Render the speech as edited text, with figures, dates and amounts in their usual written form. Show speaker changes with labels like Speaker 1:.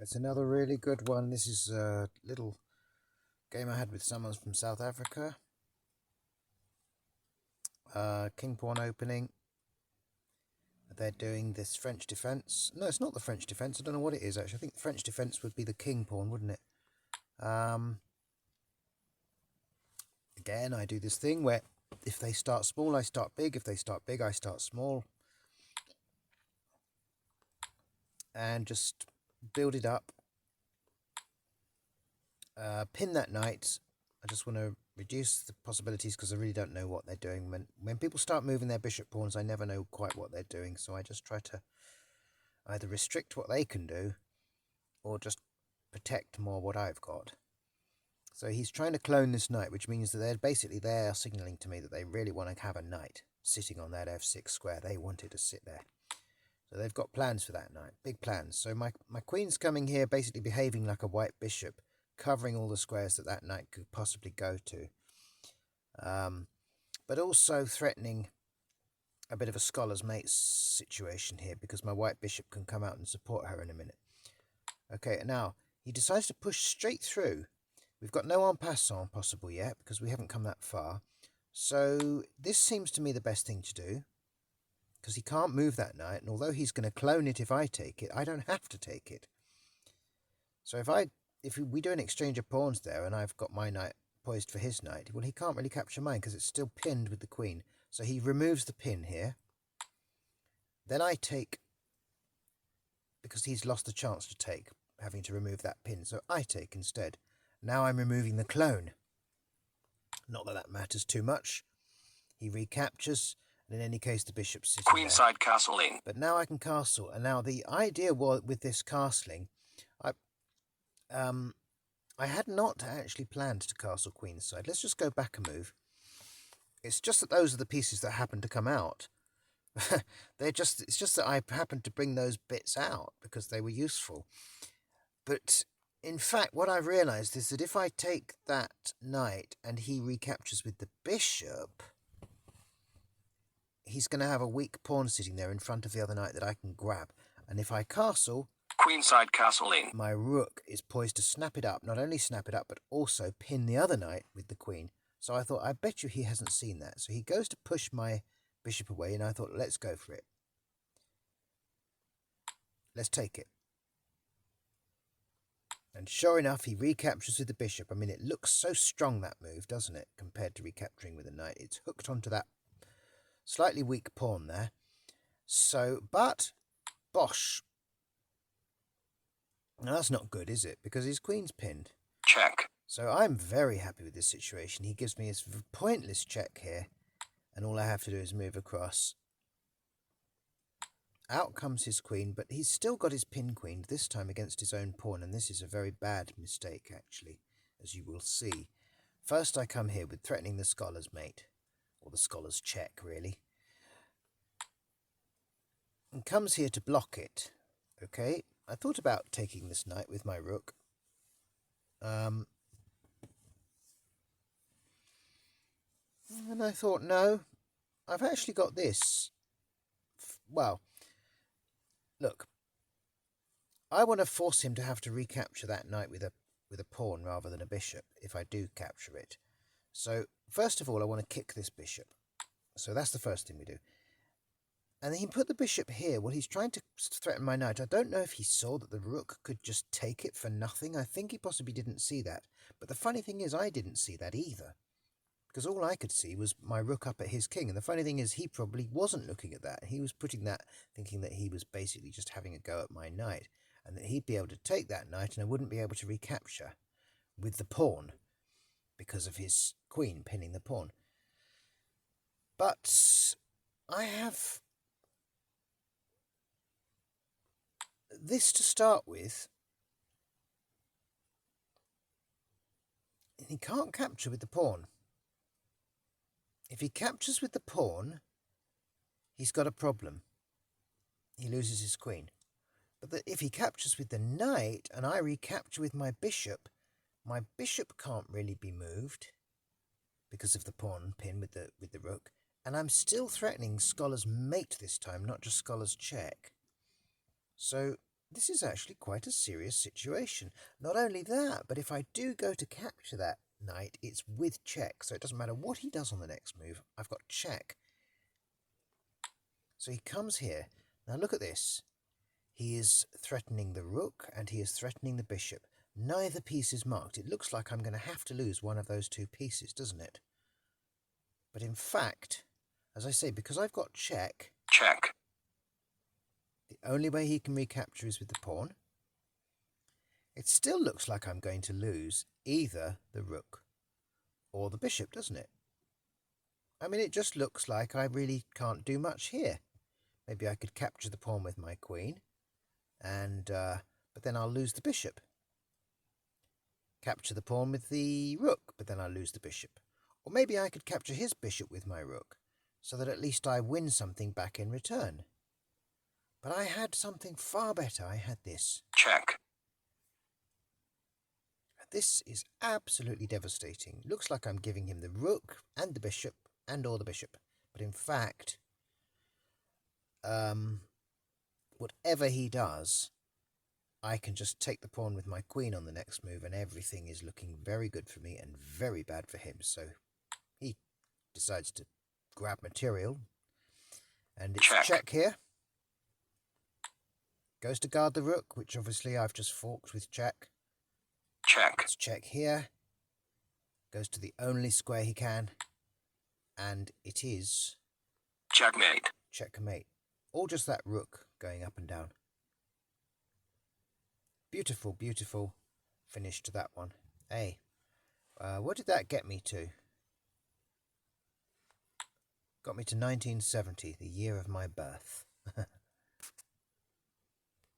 Speaker 1: It's another really good one. This is a little game I had with someone from South Africa. King pawn opening. They're doing this French defense. No, it's not the French defense. I don't know what it is actually. I think the French defense would be the king pawn, wouldn't it? Again, I do this thing where if they start small, I start big. If they start big, I start small. And just build it up. Pin that knight. I just want to reduce the possibilities because I really don't know what they're doing. When people start moving their bishop pawns, I never know quite what they're doing. So I just try to either restrict what they can do or just protect more what I've got. So he's trying to clone this knight, which means that they're signalling to me that they really want to have a knight sitting on that f6 square. They want it to sit there. So they've got plans for that knight, big plans. So my queen's coming here basically behaving like a white bishop, covering all the squares that knight could possibly go to. But also threatening a bit of a scholar's mate situation here because my white bishop can come out and support her in a minute. Okay, now he decides to push straight through. We've got no en passant possible yet because we haven't come that far. So this seems to me the best thing to do because he can't move that knight, and although he's going to clone it if I take it, I don't have to take it. So if we do an exchange of pawns there and I've got my knight poised for his knight, well, he can't really capture mine because it's still pinned with the queen. So he removes the pin here. Then I take, because he's lost the chance to take, having to remove that pin. So I take instead. Now I'm removing the clone. Not that that matters too much. He recaptures, and in any case the bishop's sitting
Speaker 2: Queenside castling.
Speaker 1: But now I can castle. And now the idea with this castling, I had not actually planned to castle queenside. Let's just go back a move. It's just that those are the pieces that happen to come out. It's just that I happened to bring those bits out because they were useful. But in fact, what I've realized is that if I take that knight and he recaptures with the bishop, he's going to have a weak pawn sitting there in front of the other knight that I can grab. And if I castle,
Speaker 2: queenside castling,
Speaker 1: my rook is poised to snap it up. Not only snap it up, but also pin the other knight with the queen. So I thought, I bet you he hasn't seen that. So he goes to push my bishop away, and I thought, let's go for it. Let's take it. And sure enough, he recaptures with the bishop. I mean, it looks so strong, that move, doesn't it, compared to recapturing with a knight. It's hooked onto that slightly weak pawn there. So, but, bosh. Now, that's not good, is it? Because his queen's pinned.
Speaker 2: Check.
Speaker 1: So I'm very happy with this situation. He gives me his pointless check here, and all I have to do is move across. Out comes his queen, but he's still got his pin queen, this time against his own pawn, and this is a very bad mistake, actually, as you will see. First I come here with threatening the scholar's mate, or the scholar's check, really, and comes here to block it. Okay, I thought about taking this knight with my rook. And I thought, no, I've actually got this. Well, look, I want to force him to have to recapture that knight with a pawn rather than a bishop if I do capture it. So first of all, I want to kick this bishop. So that's the first thing we do. And then he put the bishop here. Well, he's trying to threaten my knight. I don't know if he saw that the rook could just take it for nothing. I think he possibly didn't see that. But the funny thing is, I didn't see that either, because all I could see was my rook up at his king. And the funny thing is, he probably wasn't looking at that. He was putting that, thinking that he was basically just having a go at my knight, and that he'd be able to take that knight and I wouldn't be able to recapture with the pawn because of his queen pinning the pawn. But I have this to start with. He can't capture with the pawn. If he captures with the pawn, he's got a problem. He loses his queen. But if he captures with the knight and I recapture with my bishop can't really be moved because of the pawn pin with the rook. And I'm still threatening scholar's mate this time, not just scholar's check. So this is actually quite a serious situation. Not only that, but if I do go to capture that knight, it's with check, so it doesn't matter what he does on the next move. I've got check. So he comes here. Now look at this. He is threatening the rook and he is threatening the bishop. Neither piece is marked. It looks like I'm going to have to lose one of those two pieces, doesn't it? But in fact, as I say, because I've got check,
Speaker 2: Check.
Speaker 1: the only way he can recapture is with the pawn. It still looks like I'm going to lose either the rook or the bishop, doesn't it? I mean, it just looks like I really can't do much here. Maybe I could capture the pawn with my queen, and but then I'll lose the bishop. Capture the pawn with the rook, but then I'll lose the bishop. Or maybe I could capture his bishop with my rook, so that at least I win something back in return. But I had something far better. I had this.
Speaker 2: Check.
Speaker 1: This is absolutely devastating. Looks like I'm giving him the rook and the bishop and or the bishop. But in fact, whatever he does, I can just take the pawn with my queen on the next move and everything is looking very good for me and very bad for him. So he decides to grab material and it's check here. Goes to guard the rook, which obviously I've just forked with check.
Speaker 2: Check.
Speaker 1: It's check here. Goes to the only square he can. And it is
Speaker 2: Checkmate.
Speaker 1: checkmate. Or just that rook going up and down. Beautiful, beautiful finish to that one. Hey, what did that get me to? Got me to 1970, the year of my birth.